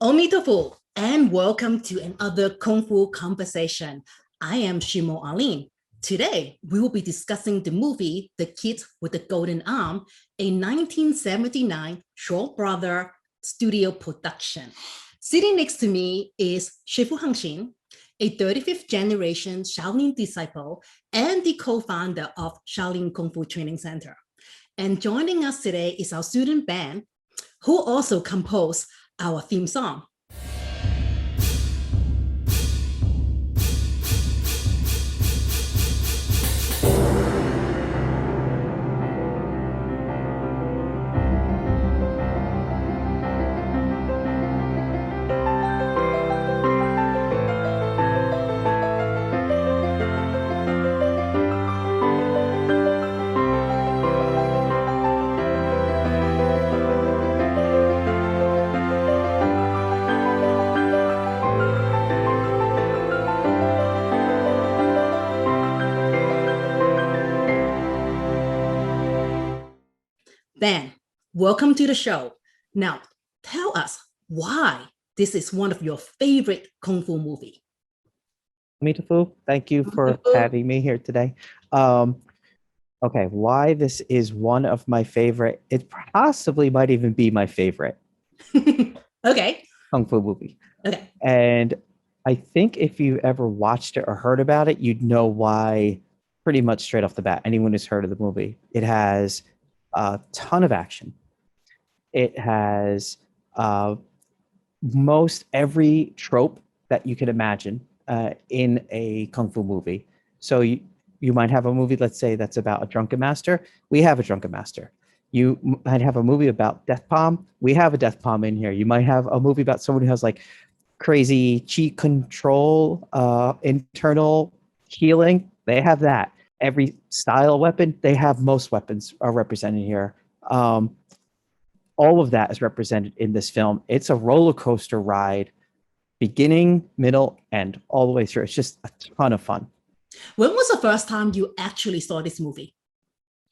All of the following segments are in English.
Omitofu, and welcome to another Kung Fu conversation. I am Shimu Arlene. Today, we will be discussing the movie The Kid with the Golden Arm, a 1979 Shaw Brother studio production. Sitting next to me is Shifu Hengxin, a 35th generation Shaolin disciple and the co-founder of Shaolin Kung Fu Training Center. And joining us today is our student band, who also composed our theme song. Ben, welcome to the show. Now, tell us why this is one of your favorite Kung Fu movie. Mitafu, thank you for having me here today. Okay, why this is one of my favorite, it possibly might even be my favorite Okay. Kung Fu movie. Okay. And I think if you ever watched it or heard about it, you'd know why pretty much straight off the bat. Anyone who's heard of the movie, it has a ton of action. It has most every trope that you can imagine in a Kung Fu movie. So you might have a movie, let's say, that's about a drunken master. We have a drunken master. You might have a movie about death palm. We have a death palm in here. You might have a movie about someone who has like crazy chi control, internal healing. They have that. Every style weapon, they have most weapons are represented here. All of that is represented in this film. It's a roller coaster ride, beginning, middle, end, all the way through. It's just a ton of fun. When was the first time you actually saw this movie?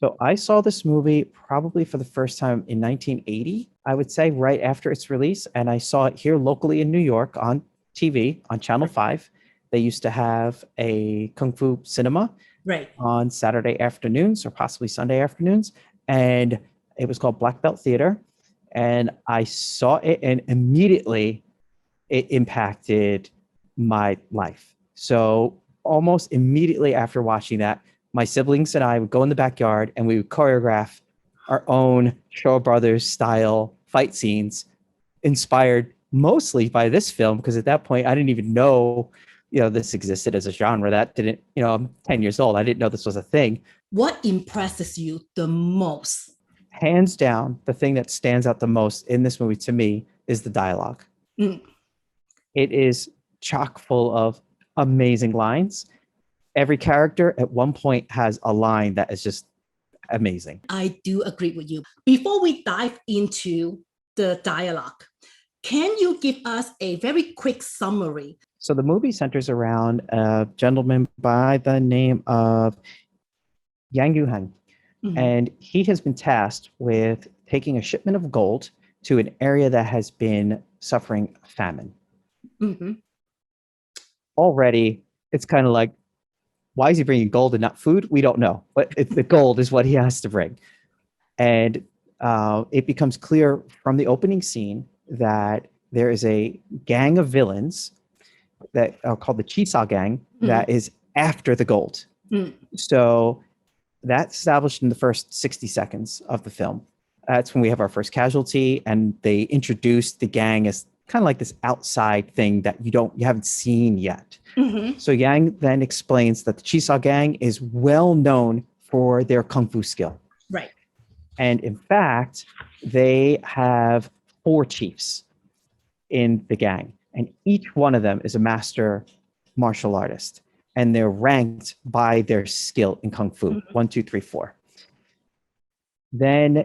So I saw this movie probably for the first time in 1980, I would say, right after its release. And I saw it here locally in New York on TV, on Channel 5. They used to have a Kung Fu cinema on Saturday afternoons or possibly Sunday afternoons. And it was called Black Belt Theater. And I saw it and immediately it impacted my life. So almost immediately after watching that, my siblings and I would go in the backyard and we would choreograph our own Shaw Brothers style fight scenes inspired mostly by this film, because at that point I didn't even know, this existed as a genre. That didn't, I'm 10 years old. I didn't know this was a thing. What impresses you the most? Hands down, the thing that stands out the most in this movie to me is the dialogue. It is chock full of amazing lines. Every character at one point has a line that is just amazing. I do agree with you. Before we dive into the dialogue, can you give us a very quick summary? So the movie centers around a gentleman by the name of Yang Yuheng. And he has been tasked with taking a shipment of gold to an area that has been suffering famine. Already, it's kind of like, why is he bringing gold and not food? We don't know, but the gold is what he has to bring. And it becomes clear from the opening scene that there is a gang of villains that are called the Chisa Gang that is after the gold. So that's established in the first 60 seconds of the film. That's when we have our first casualty, and they introduce the gang as kind of like this outside thing that you haven't seen yet. So Yang then explains that the Chisa Gang is well known for their Kung Fu skill. Right. And in fact, they have 4 chiefs in the gang, and each one of them is a master martial artist. And they're ranked by their skill in Kung Fu, 1, 2, 3, 4. Then,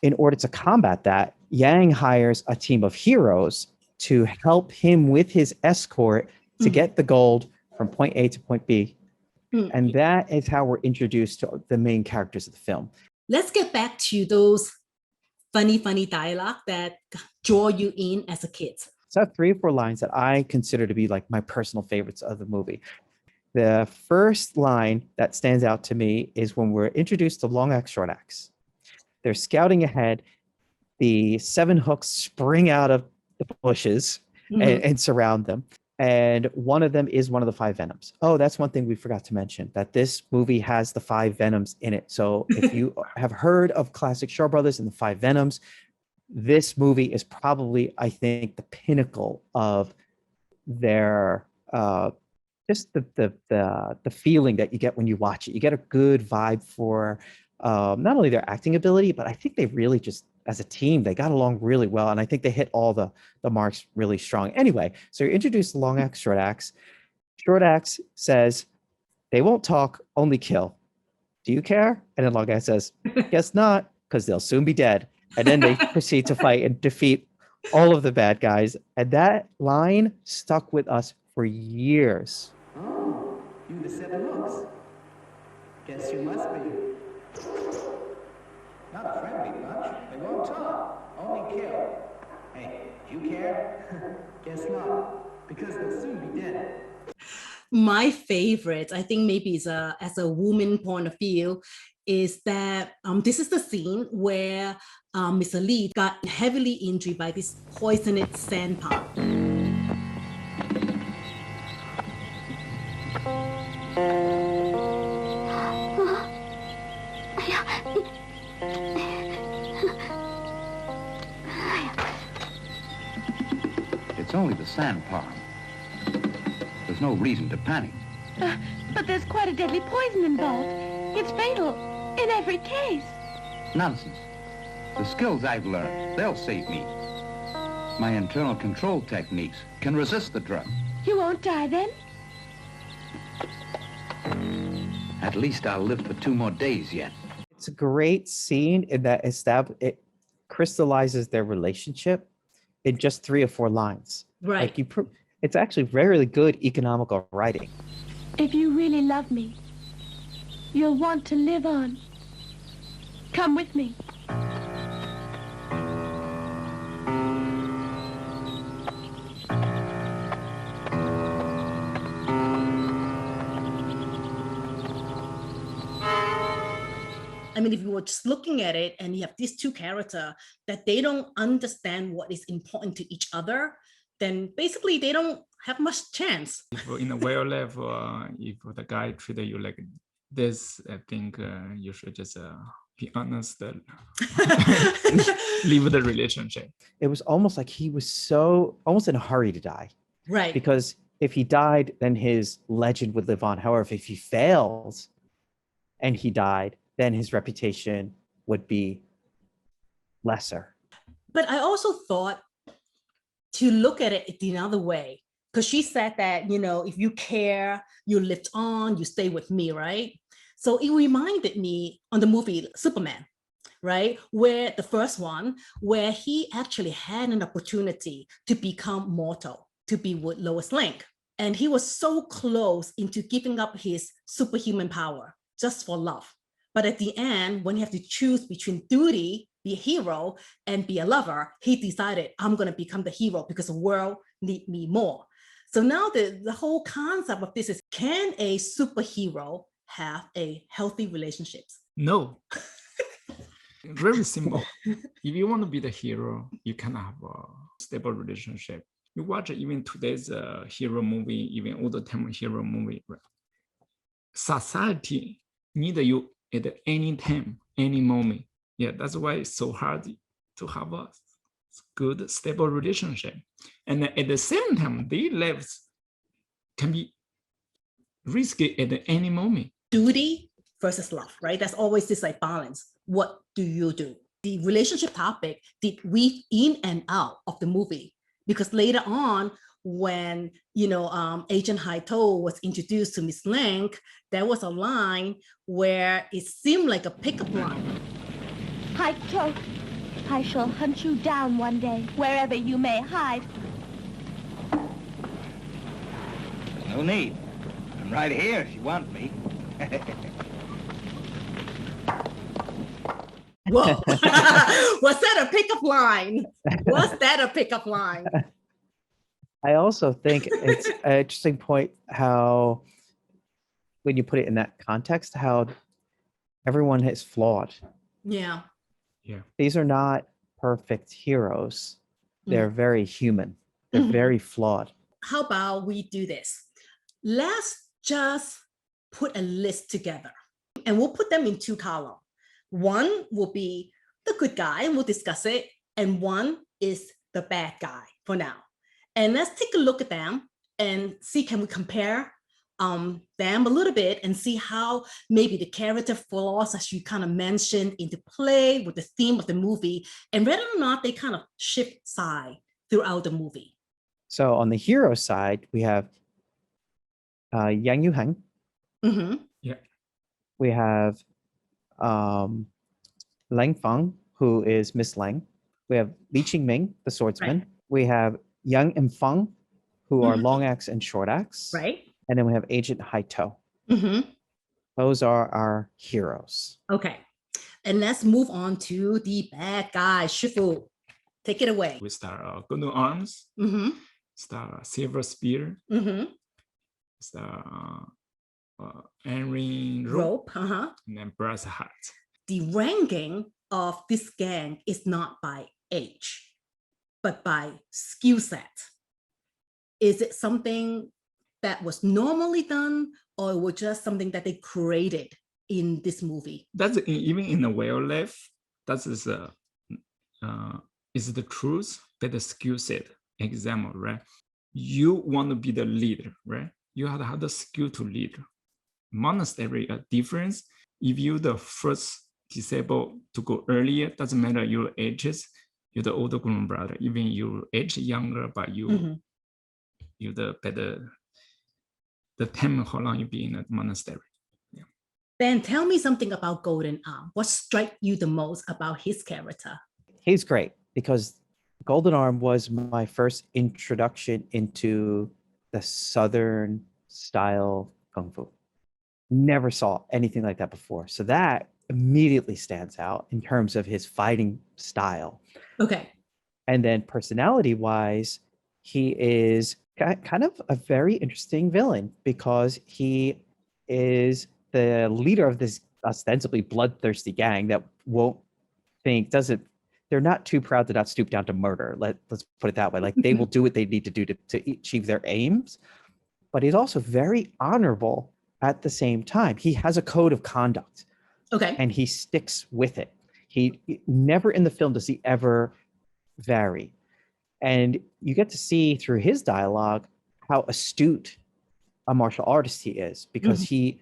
in order to combat that, Yang hires a team of heroes to help him with his escort to get the gold from point A to point B. And that is how we're introduced to the main characters of the film. Let's get back to those funny dialogue that draw you in as a kid. So I have 3 or 4 lines that I consider to be like my personal favorites of the movie. The first line that stands out to me is when we're introduced to Long Axe, Short Axe. They're scouting ahead. The 7 hooks spring out of the bushes and surround them. And one of them is one of the 5 Venoms. Oh, that's one thing we forgot to mention, that this movie has the 5 Venoms in it. So if you have heard of classic Shaw Brothers and the 5 Venoms, this movie is probably, I think, the pinnacle of their just the feeling that you get when you watch it. You get a good vibe for not only their acting ability, but I think they really just, as a team, they got along really well. And I think they hit all the marks really strong. Anyway, so you're introduced to Long Axe, Short Axe. Short Axe says, they won't talk, only kill. Do you care? And then Long Axe says, guess not, because they'll soon be dead. And then they proceed to fight and defeat all of the bad guys. And that line stuck with us for years. Oh, you the 7 hooks. Guess you must be. Not a friendly bunch. They won't talk, only kill. Hey, do you care? Guess not, because they'll soon be dead. My favorite, I think maybe is as a woman point of view, is that this is the scene where Mr. Lee got heavily injured by this poisonous sand palm. It's only the sand palm. There's no reason to panic. But there's quite a deadly poison involved. It's fatal in every case. Nonsense. The skills I've learned, they'll save me. My internal control techniques can resist the drug. You won't die then? At least I'll live for 2 more days yet. It's a great scene in that it crystallizes their relationship in just 3 or 4 lines. Right. Like it's actually very good economical writing. If you really love me, you'll want to live on. Come with me. I mean, if you were just looking at it and you have these 2 characters that they don't understand what is important to each other, then basically they don't have much chance. If in a real life, if the guy treated you like this, I think you should just be honest, leave the relationship. It was almost like he was so almost in a hurry to die. Right. Because if he died, then his legend would live on. However, if he fails and he died, then his reputation would be lesser. But I also thought to look at it the other way, because she said that, if you care, you live on, you stay with me, right? So it reminded me on the movie Superman, right? Where the first one, where he actually had an opportunity to become mortal, to be with Lois Lane. And he was so close into giving up his superhuman power just for love. But at the end, when you have to choose between duty, be a hero, and be a lover, he decided, I'm going to become the hero because the world needs me more. So now the whole concept of this is, can a superhero have a healthy relationship? No. Very simple. If you want to be the hero, you cannot have a stable relationship. You watch even today's hero movie, even older time hero movie, right? Society needs you at any time, any moment. Yeah, that's why it's so hard to have a good, stable relationship. And at the same time, their lives can be risky at any moment. Duty versus love, right? That's always this like balance. What do you do? The relationship topic did weave in and out of the movie, because later on, when Agent Haito was introduced to Miss Lang, there was a line where it seemed like a pickup line. Haito, I shall hunt you down one day, wherever you may hide. No need. I'm right here if you want me. Whoa. Was that a pickup line? Was that a pickup line? I also think it's an interesting point how, when you put it in that context, how everyone is flawed. Yeah. Yeah. These are not perfect heroes. They're very human. They're Mhm. very flawed. How about we do this? Let's just put a list together and we'll put them in two columns. One will be the good guy, and we'll discuss it. And one is the bad guy for now. And let's take a look at them and see, can we compare them a little bit and see how maybe the character flaws, as you kind of mentioned, into play with the theme of the movie, and whether or not they kind of shift side throughout the movie. So on the hero side, we have Yang Yuheng. Mm-hmm. We have Lang Feng, who is Miss Lang. We have Li Qingming, the swordsman. Right. We have Yang Imfeng, who are long axe and short axe. Right. And then we have Agent Haito. Mm-hmm. Those are our heroes. Okay. And let's move on to the bad guy, Shifu. Take it away. We start golden arms, Mm-hmm. start silver spear, Mm-hmm. start iron Rope. rope, Uh-huh. and then brass hat. The ranking of this gang is not by age, but by skill set. Is it something that was normally done, or it was just something that they created in this movie? That's even in the wildlife. That is the truth, but the skill set. Example, right? You want to be the leader, right? You have to have the skill to lead. Monastery, a difference. If you the first disciple to go earlier, doesn't matter your ages. You're the older grown brother. Even your age younger, but you you the better. The time how long you be in a monastery. Yeah. Ben, tell me something about Golden Arm. What struck you the most about his character? He's great because Golden Arm was my first introduction into the Southern style Kung Fu. Never saw anything like that before. So that immediately stands out in terms of his fighting style. Okay. And then personality wise, he is kind of a very interesting villain because he is the leader of this ostensibly bloodthirsty gang that they're not too proud to not stoop down to murder. Let's put it that way. Like they will do what they need to do to achieve their aims. But he's also very honorable at the same time. He has a code of conduct. Okay. And he sticks with it. He never in the film does he ever vary. And you get to see through his dialogue how astute a martial artist he is, because he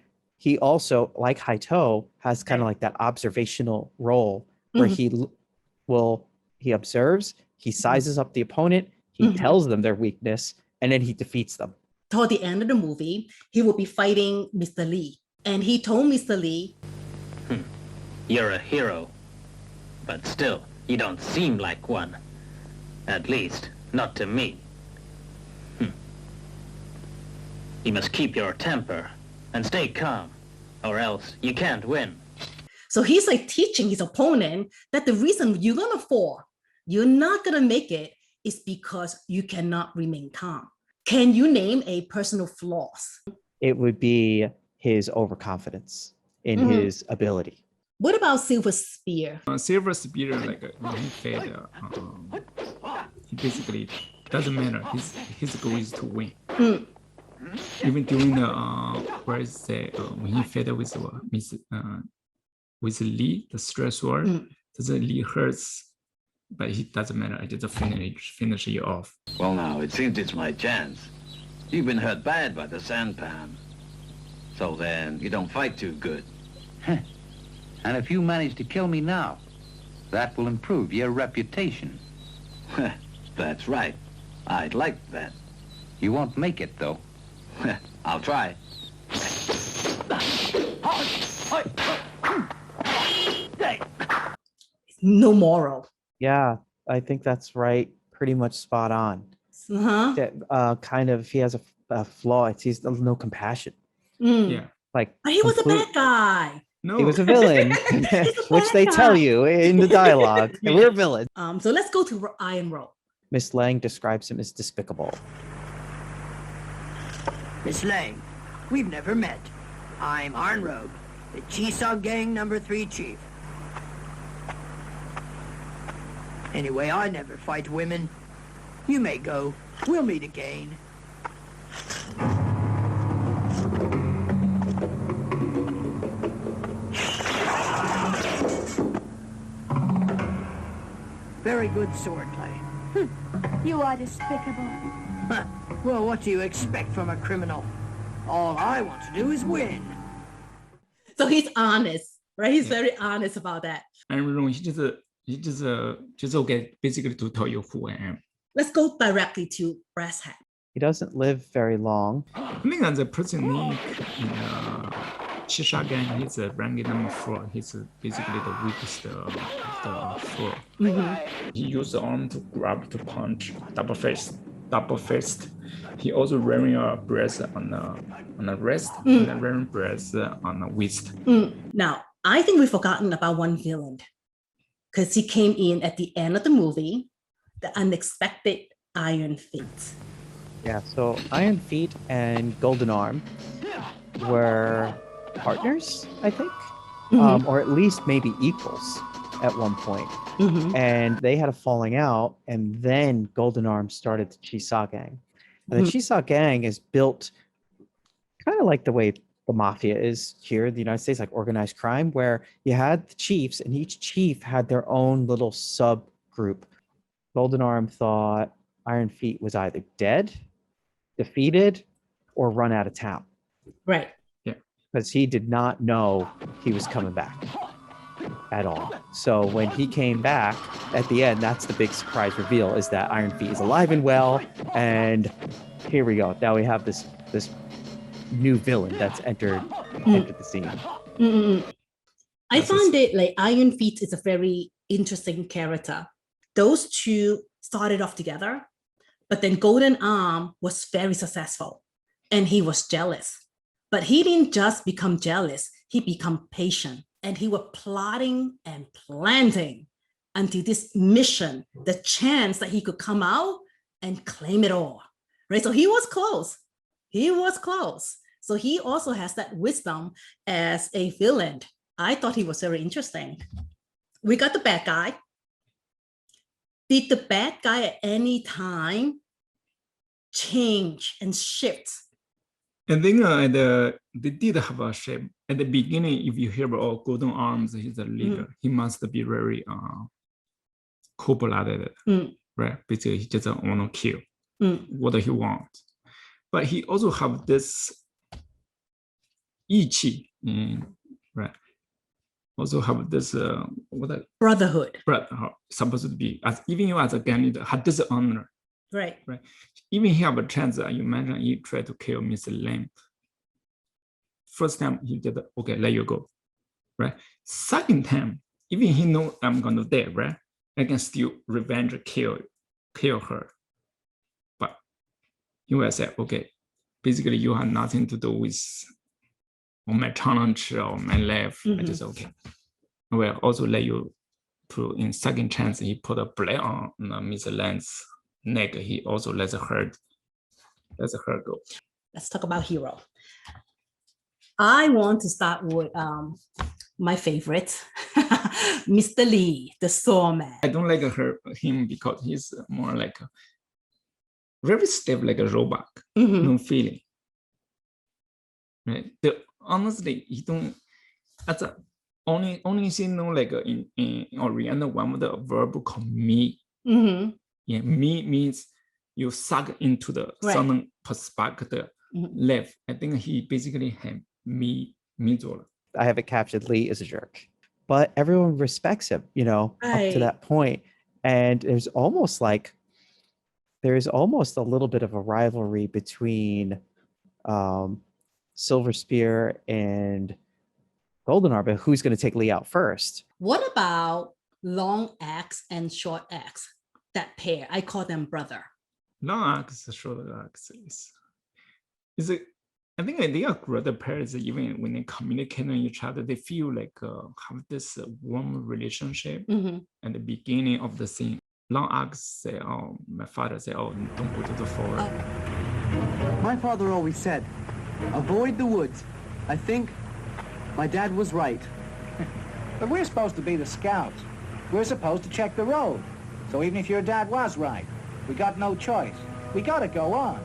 also, like Haito, has kind of like that observational role where he observes, he sizes up the opponent, he tells them their weakness, and then he defeats them. Toward the end of the movie, he will be fighting Mr. Lee. And he told Mr. Lee, You're a hero, but still, you don't seem like one. At least, not to me. You must keep your temper and stay calm, or else you can't win. so he's like teaching his opponent that the reason you're gonna fall, you're not gonna make it, is because you cannot remain calm. Can you name a personal flaws? It would be his overconfidence in his ability. What about Silver Spear? Silver spear, like when he fed, he basically doesn't matter. His goal is to win. Even during the when he fed with Lee, the stressor, Lee hurts, but it doesn't matter. I just finish you off. Well, now, it seems it's my chance. You've been hurt bad by the sampan. So then, you don't fight too good. And if you manage to kill me now, that will improve your reputation. That's right. I'd like that. You won't make it, though. I'll try. No moral. Yeah, I think that's right. Pretty much spot on. That kind of, he has a flaw. He's no compassion. Yeah. Like, But he was a bad guy. No. he was a villain, which bad they guy. tell you in the dialogue. And we're villains. So let's go to Iron Rope. Miss Lang describes him as despicable. Miss Lang, we've never met. I'm Arnrobe, the Chisog Gang number 3 chief. Anyway, I never fight women. You may go. We'll meet again. Very good swordplay. You are despicable. Huh. Well, what do you expect from a criminal? All I want to do is win. So he's honest, right? He's very honest about that. And he just okay, basically to tell you who I am. Let's go directly to brass hat. He doesn't live very long. I think as a person in Shisha gang, he's a ranking number 4. He's basically the weakest of the 4. He used the arm to grab, to punch, double fist. He also wearing a bracelet on the wrist and then wearing bracelet on the waist. Now, I think we've forgotten about one villain because he came in at the end of the movie, the unexpected Iron Feet. Yeah, so Iron Feet and Golden Arm were partners, I think, or at least maybe equals at one point. And they had a falling out, and then Golden Arm started the Chisog Gang. And the Chisog Gang is built kind of like the way the mafia is here in the United States, like organized crime, where you had the chiefs, and each chief had their own little subgroup. Golden Arm thought Iron Feet was either dead, defeated, or run out of town. Right. Because he did not know he was coming back at all. So when he came back at the end, that's the big surprise reveal, is that Iron Feet is alive and well. And here we go. Now we have this new villain that's entered the scene. I found it like Iron Feet is a very interesting character. Those two started off together, but then Golden Arm was very successful and he was jealous. But he didn't just become jealous, he became patient, and he was plotting and planning until this mission, the chance that he could come out and claim it all, right? So he was close. So he also has that wisdom as a villain. I thought he was very interesting. We got the bad guy. Did the bad guy at any time change and shift? I think they did have a shape. At the beginning, if you hear about Golden Arms, he's a leader. He must be very cold-blooded, right? Basically, he just want to kill what he wants. But he also have this 义气, right? Also have this Brotherhood. Supposed to be, as even you as a gang leader, had this honor. Right. Even he have a chance. You mentioned he tried to kill Miss Lam. First time he did, okay, let you go, right? Second time, even he know I'm gonna die, right? I can still revenge, kill her. But he will say, okay, basically you have nothing to do with my challenge or my life. I just okay. I will also let you prove in second chance. He put a blade on Miss Lam's neck. He also lets her go. Let's talk about hero. I want to start with my favorite, Mr. Lee, the Sawman. I don't like him because he's more like very stiff, like a robot, no feeling. Right? Honestly, he don't. That's a only thing know like in Oriental one of the verb called me. Yeah, me means you suck into the certain perspective left. I think he basically had me. I have it captured. Lee is a jerk, but everyone respects him, up to that point. And there's almost a little bit of a rivalry between Silver Spear and Golden Arm, but who's going to take Lee out first? What about Long Axe and Short Axe? That pair, I call them brother. Long axe, short axe is it? I think they are great pairs. Even when they communicate with each other, they feel like have this warm relationship at the beginning of the scene. long arcs say, oh, my father say, oh, don't go to the forest. My father always said, avoid the woods. I think my dad was right. But we're supposed to be the scouts. We're supposed to check the road. So even if your dad was right, we got no choice. We gotta go on.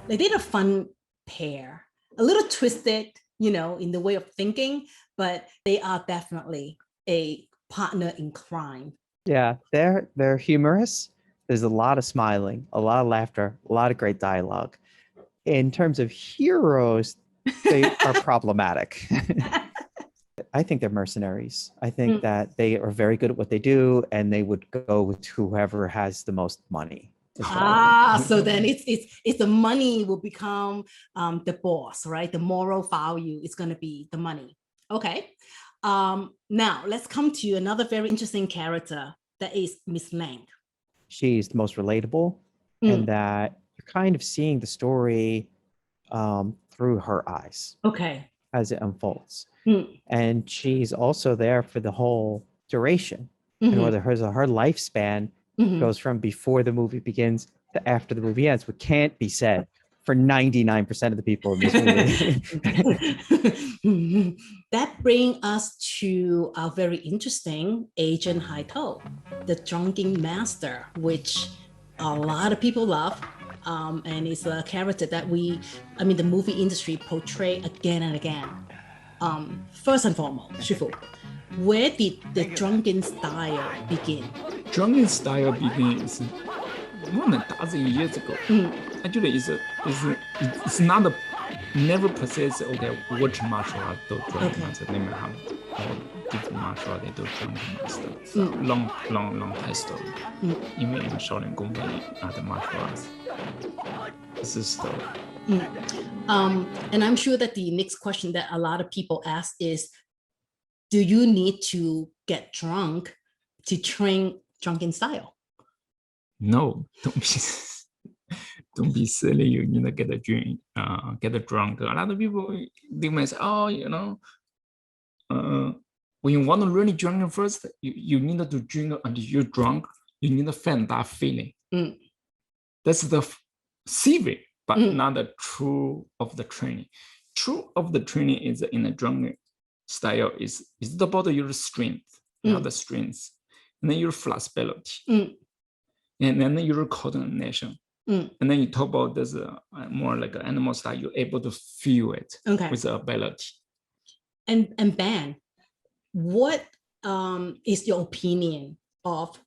They did a fun pair, a little twisted, in the way of thinking, but they are definitely a partner in crime. Yeah, they're humorous. There's a lot of smiling, a lot of laughter, a lot of great dialogue. In terms of heroes, they are problematic. I think they're mercenaries. I think that they are very good at what they do, and they would go with whoever has the most money. So then it's the money will become the boss, right? The moral value is going to be the money. Okay. Now let's come to another very interesting character, that is Miss Lang. She's the most relatable, and that you're kind of seeing the story through her eyes. Okay. As it unfolds. And she's also there for the whole duration. And whether her lifespan goes from before the movie begins to after the movie ends, what can't be said for 99% of the people in this movie. That brings us to a very interesting Agent Haito, the drunken master, which a lot of people love. And it's a character that the movie industry portray again and again. First and foremost, Shifu, where did the drunken style begin? Drunken style begins more than a dozen years ago. Actually, it's not never possess, okay, which martial art do drunken master. They may have different martial art, they do drunken master. So long history. Even in Shaolin Kung Fu, other martial arts. This is story. And I'm sure that the next question that a lot of people ask is, do you need to get drunk to train drunken style? No, don't be silly. You need to get a drink, get a drunk. A lot of people, they might say, oh, when you want to really drink first, you need to drink until you're drunk. You need to feel that feeling. That's the secret, but not the true of the training. True of the training is in the drunken style is about your strength, not the strength, and then your flexibility, and then your coordination. And then you talk about this more like an animal style. You're able to feel it with the ability. And Ben, what is your opinion of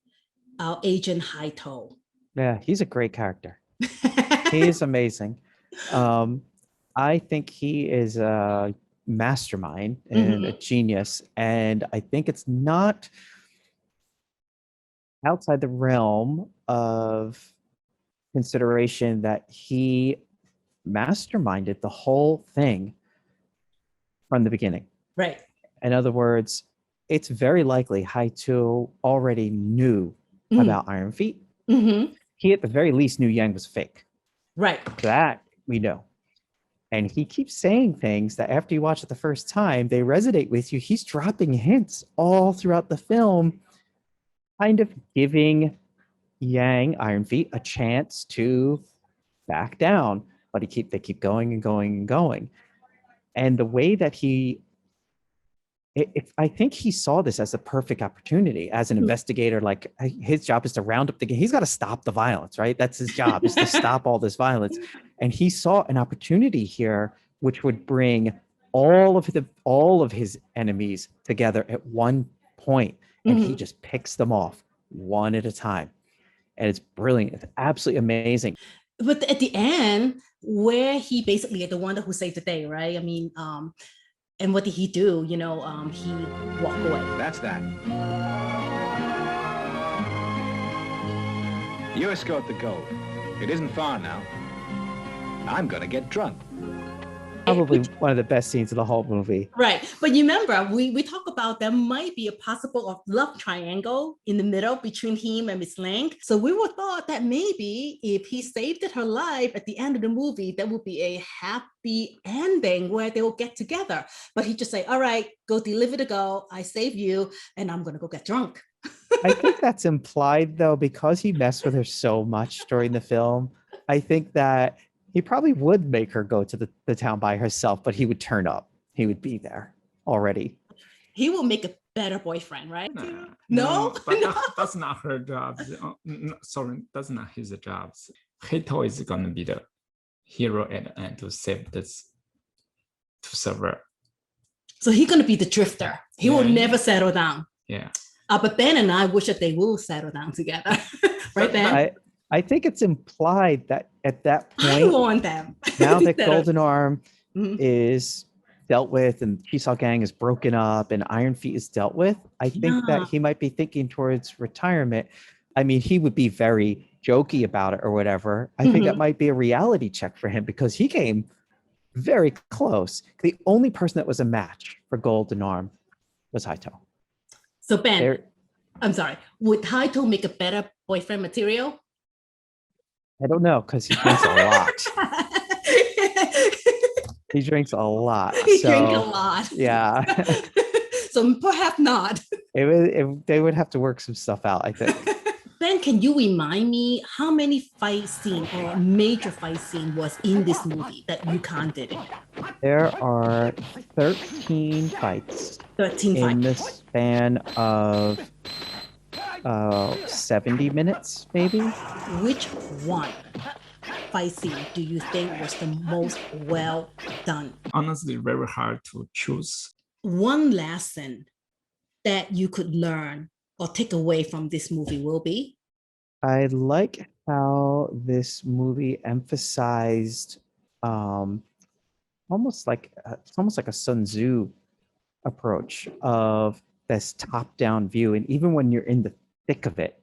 our Agent Haito? Yeah, he's a great character. He is amazing. I think he is a mastermind and a genius, and I think it's not outside the realm of consideration that he masterminded the whole thing from the beginning. Right. In other words, it's very likely Haito already knew about Iron Feet. He at the very least knew Yang was fake. Right. That we know. And he keeps saying things that after you watch it the first time, they resonate with you. He's dropping hints all throughout the film, kind of giving Yang, Iron Feet, a chance to back down. But they keep going and going and going. And the way that I think he saw this as a perfect opportunity as an investigator. Like, his job is to round up he's got to stop the violence, right? That's his job, is to stop all this violence. And he saw an opportunity here, which would bring all of his enemies together at one point, and he just picks them off one at a time. And it's brilliant. It's absolutely amazing. But at the end, where he basically the one who saved the day, right? I mean, and what did he do? He walked away. That's that. You escort the gold. It isn't far now. I'm gonna get drunk. Probably one of the best scenes of the whole movie. Right. But you remember, we talk about there might be a possible love triangle in the middle between him and Miss Lang. So we would thought that maybe if he saved her life at the end of the movie, that would be a happy ending where they will get together. But he just say, all right, go deliver the gold. I save you, and I'm going to go get drunk. I think that's implied though, because he messed with her so much during the film. I think that he probably would make her go to the town by herself, but he would turn up. He would be there already. He will make a better boyfriend, right? Nah, No? but No? that's not her job. Sorry, that's not his job. Hito is gonna be the hero at the end to save this, to serve her. So he's going to be the drifter. He will never settle down. Yeah. But Ben and I wish that they will settle down together. Right, Ben? I think it's implied that at that I point, want them. now that Golden Arm Mhm. is dealt with and Chisao Gang is broken up and Iron Feet is dealt with, I think that he might be thinking towards retirement. I mean, he would be very jokey about it or whatever. I think that might be a reality check for him because he came very close. The only person that was a match for Golden Arm was Haito. So Ben, I'm sorry, would Haito make a better boyfriend material? I don't know because he drinks a lot. He drinks a lot. He drinks a lot. Yeah. So perhaps not. They would have to work some stuff out, I think. Ben, can you remind me how many fight scene or major fight scene was in this movie that you counted? There are 13 fights 13 in the fights. span of 70 minutes, maybe. Which one fight scene do you think was the most well done? Honestly, very hard to choose. One lesson that you could learn or take away from this movie will be? I like how this movie emphasized almost like it's almost like a Sun Tzu approach of this top-down view. And even when you're in the thick of it,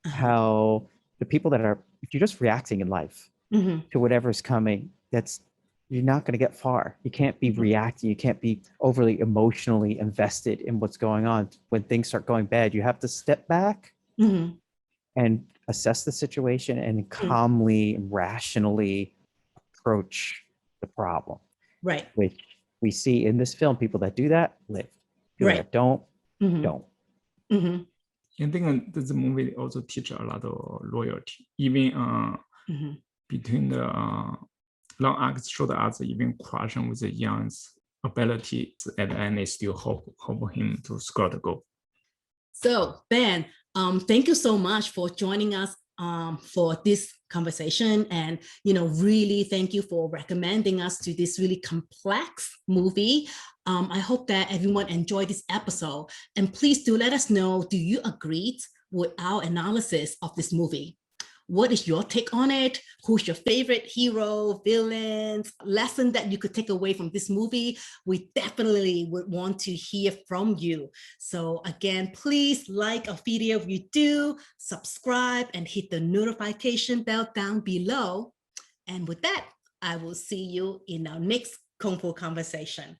how the people that are, if you're just reacting in life to whatever's coming, you're not going to get far. You can't be reacting. You can't be overly emotionally invested in what's going on. When things start going bad, you have to step back and assess the situation and calmly and rationally approach the problem. Right. Which we see in this film, people that do that live. People that don't, don't. I think this movie also teach a lot of loyalty, even between the long arcs, short arcs, even question with the young's ability at the end, they still hope him to score the goal. So Ben, thank you so much for joining us for this conversation, and really thank you for recommending us to this really complex movie. I hope that everyone enjoyed this episode, and please do let us know, do you agree with our analysis of this movie? What is your take on it? Who's your favorite hero, villains, lesson that you could take away from this movie? We definitely would want to hear from you. So again, please like our video if you do, subscribe, and hit the notification bell down below. And with that, I will see you in our next Kung Fu conversation.